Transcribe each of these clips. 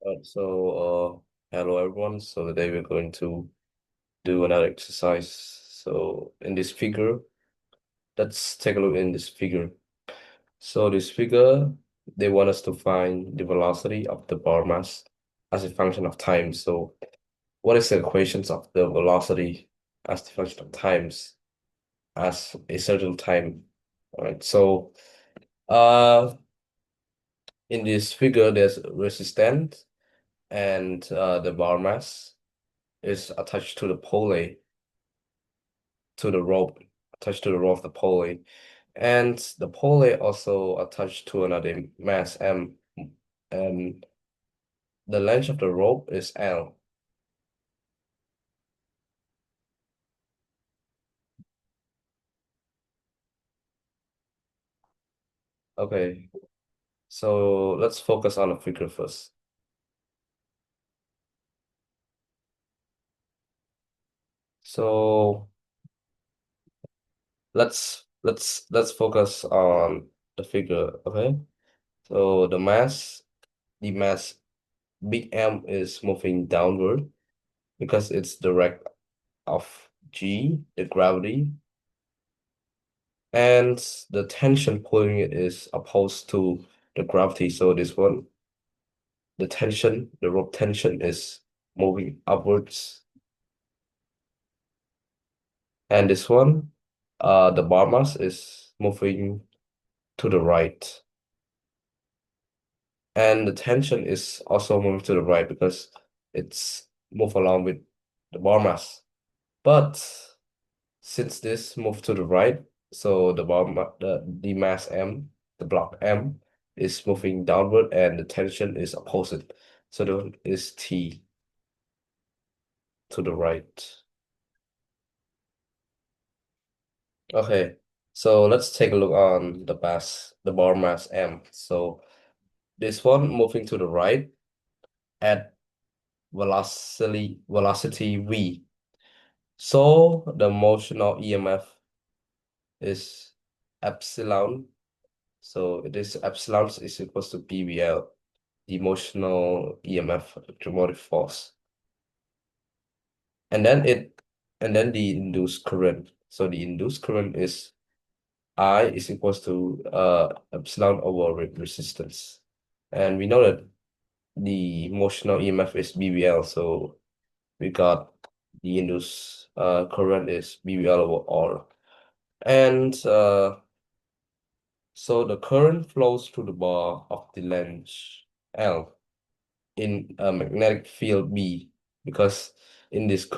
Hello everyone. So today we're going to do another exercise. So in this figure, let's take a look in this figure. So this figure, they want us to find the velocity of the bar mass as a function of time. So what is the equations of the velocity as the function of times as a certain time? All right. Uh, in this figure, there's resistance and the bar mass is attached to the pulley, to the rope, attached to the rope of the pulley. And the pulley also attached to another mass M. And the length of the rope is L. Okay, so let's focus on the figure first. So let's focus on the figure, okay? So the mass big M is moving downward because it's direct of G, the gravity, and the tension pulling it is opposed to the gravity. So this one, the rope tension is moving upwards, and this one, the bar mass is moving to the right, and the tension is also moving to the right because it's move along with the bar mass. But since this moved to the right, so the mass M, the block M, is moving downward and the tension is opposite. So the is T to the right. Okay, so let's take a look on the bar mass M. So this one moving to the right at velocity V. So the motional EMF is epsilon. So it is epsilon is equals to PBL, the emotional EMF, electromotive force. And then the induced current. So the induced current is I is equals to epsilon over resistance. And we know that the emotional EMF is BBL, so we got the induced current is BBL over R. And so the current flows through the bar of the length L in a magnetic field B, because in this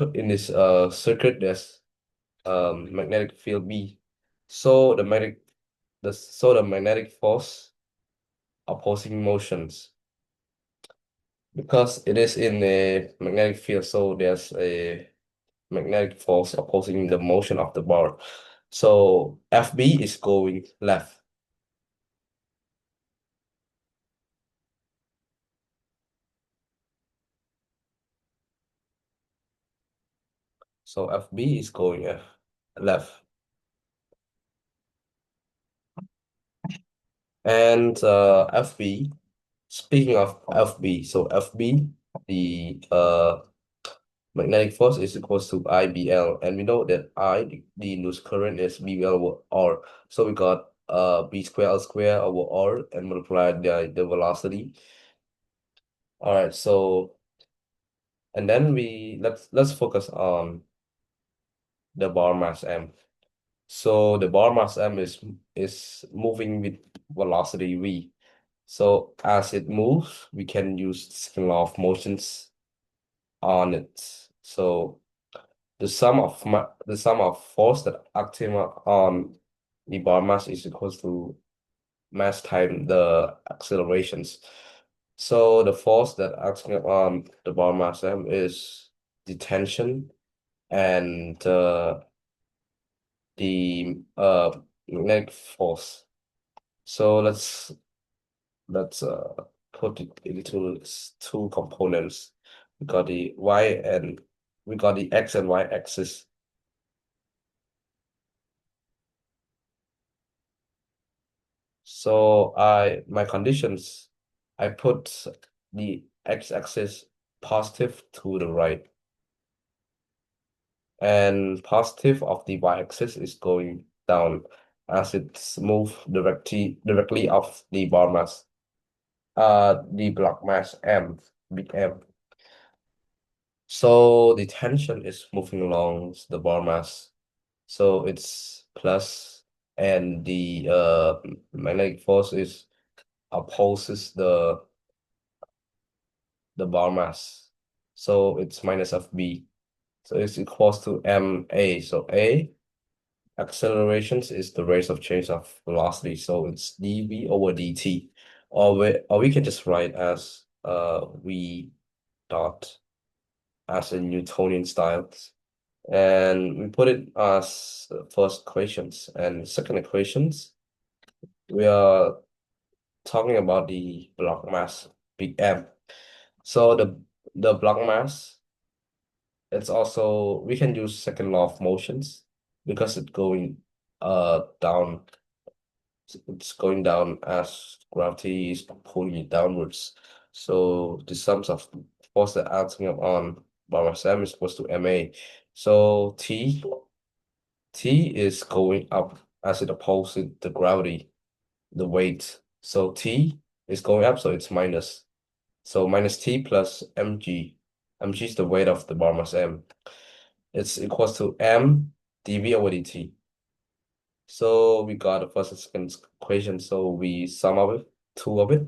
circuit there's magnetic field B. So the magnetic force opposing motions, because it is in a magnetic field, so there's a magnetic force opposing the motion of the bar. So FB is going left. So FB is going left. And FB, speaking of FB, so FB, the magnetic force is equals to IBL, and we know that the induced current is BBL over R. So we got B square L square over R and multiply the velocity. All right, so and then let's focus on the bar mass M. So the bar mass M is moving with velocity V. So as it moves, we can use the second law of motions on it. So the sum of force that acting on the bar mass is equals to mass times the accelerations. So the force that acting on the bar mass M is the tension and the magnetic force. So let's put it into two components. We got the y and we got the x and y axis. So my conditions, I put the x-axis positive to the right, and positive of the y-axis is going down as it's moved directly off the bar mass, the block mass M, big M. So the tension is moving along the bar mass. So it's plus, and the magnetic force is opposes the bar mass. So it's minus FB. So it's equals to MA. So A accelerations is the rate of change of velocity. So it's dv over dt. Or we can just write as v dot as in Newtonian styles. And we put it as first equations. And second equations, we are talking about the block mass, big M. So the block mass, it's also, we can use second law of motions because it's going down as gravity is pulling it downwards. So the sums of force that acting on bar mass M is equals to MA. So T is going up as it opposes the gravity, the weight. So T is going up, so it's minus. So minus T plus mg. Mg is the weight of the bar mass M. It's equals to m dv over dt. So we got the first and second equation. So we sum up it, two of it.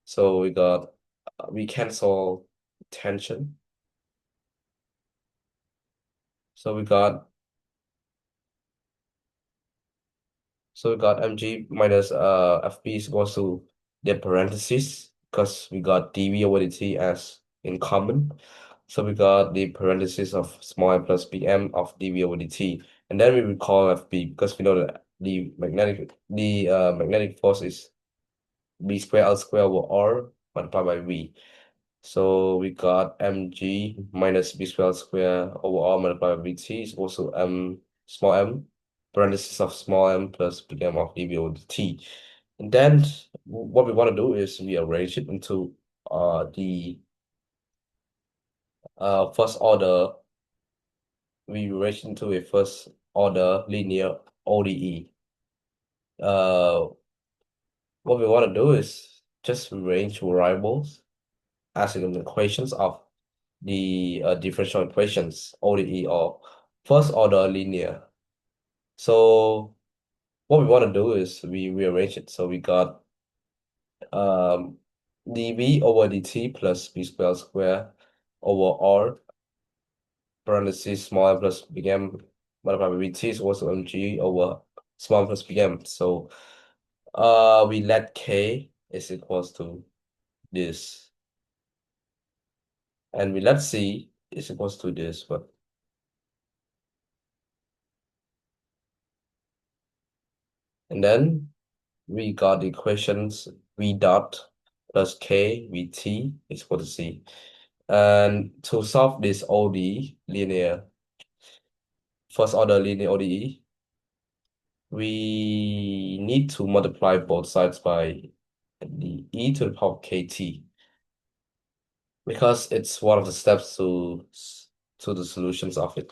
So we cancel tension. So we got mg minus fb is equals to the parentheses because we got dv over dt as in common. So we got the parentheses of small m plus bm of dv over dt. And then we recall fb because we know that the magnetic force is b square l square over r multiplied by v. So we got mg minus b squared square over r multiplied by vt is also small m parentheses of small m plus big M of dv over dt. And then what we want to do is we arrange it into the first order. We arrange into a first order linear ODE. What we want to do is just arrange variables as in the equations of the differential equations, ODE, or first order linear. So what we want to do is we rearrange it. So we got dv over dt plus b squared square over r parentheses small m plus big M multiplied by vt is also mg over small m plus big M. So we let k is equals to this, and we let c is equals to this, but and then we got the equations v dot plus k vt is equal to c. And to solve this ODE linear, first order linear ODE, we need to multiply both sides by the e to the power of kt because it's one of the steps to the solutions of it.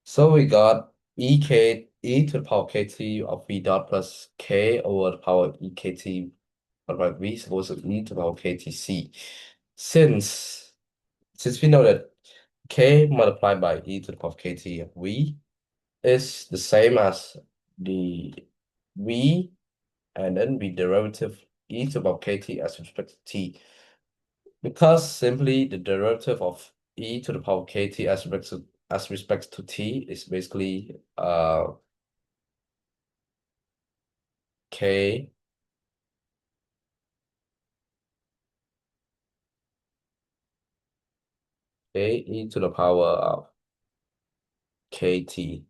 So we got e to the power of kt of v dot plus k over the power of ekt multiplied by v is equals to e to the power of ktc. Since we know that k multiplied by e to the power of kt of v is the same as the v and then the derivative e to the power of kt as respect to t, because simply the derivative of e to the power of kt as respect to t is basically k e to the power of kt.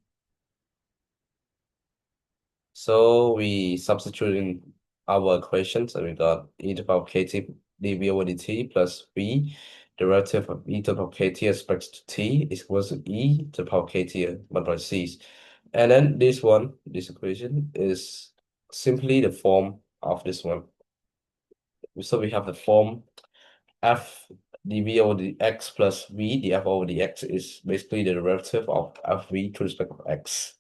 So we substitute in our equations, and we got e to the power of kt dv over dt plus v derivative of e to the power of kt as respect to t is equals to e to the power of kt multiplied by c. And then this equation is simply the form of this one. So we have the form f dv over the x plus v df over the x is basically the derivative of fv to respect of x.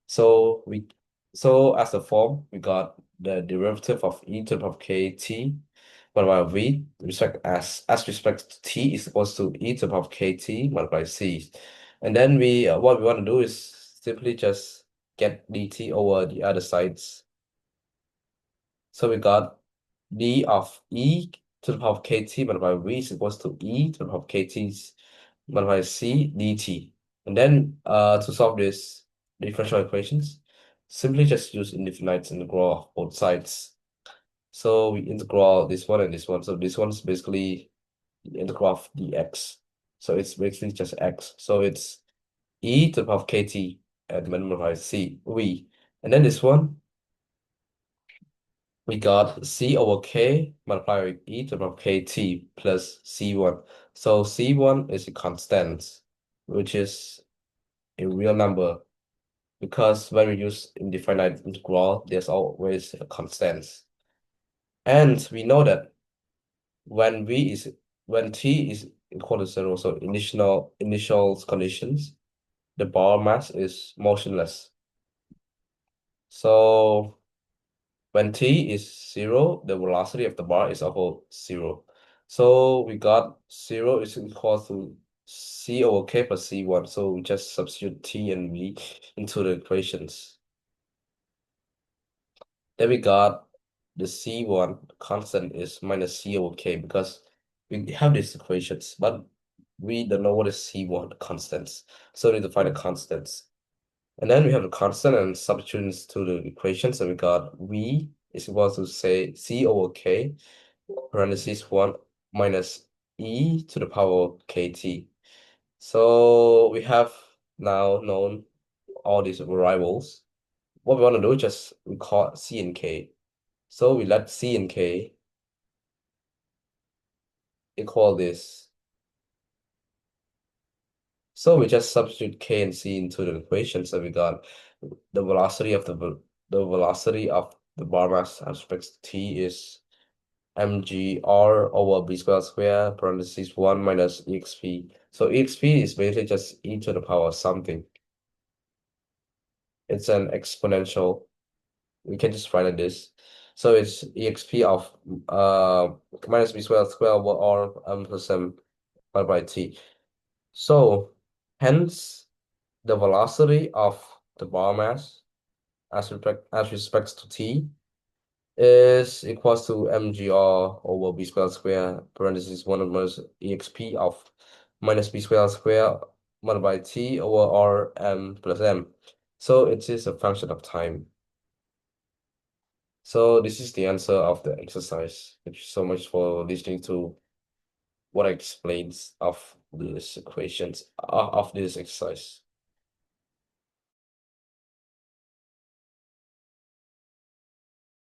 So as a form, we got the derivative of e to the power of kt multiplied by v as respect to t is equals to e to the power of kt multiplied by c. And then we what we want to do is simply just get dt over the other sides. So we got d of e to the power of kt multiplied by v is equals to e to the power of kt multiplied by c dt. And then to solve this differential equations, simply just use indefinite integral of both sides. So we integral this one and this one. So this one's basically the integral of dx. So it's basically just x. So it's e to the power of kt and multiplied by c v. And then this one, we got c over k multiplied by e to the power of kt plus c1. So c1 is a constant, which is a real number, because when we use indefinite integral, there's always a constant. And we know that when t is equal to 0, so initial conditions, the bar mass is motionless. So when t is 0, the velocity of the bar is also 0. So we got 0 is equal to c over k plus c1. So we just substitute t and v into the equations. Then we got the c1 constant is minus c over k, because we have these equations, but we don't know what is c1 constants. So we need to find the constants. And then we have the constant and substitutes to the equation. So we got v is equal to, say, c over k parentheses 1 minus e to the power of kt. So we have now known all these variables. What we want to do is just record c and k. So we let c and k equal this. So we just substitute k and c into the equation. So we got the velocity of the bar mass as respect to t is mgr over b squared parentheses 1 minus exp. So exp is basically just e to the power of something. It's an exponential. We can just write like this. So it's exp of minus b squared over r plus m divided by t. So hence the velocity of the bar mass as respects to t is equals to mgr over b squared parentheses 1 minus exp of minus b squared multiplied by t over r m plus m. So it is a function of time. So this is the answer of the exercise. Thank you so much for listening to what I explains of these equations of this exercise.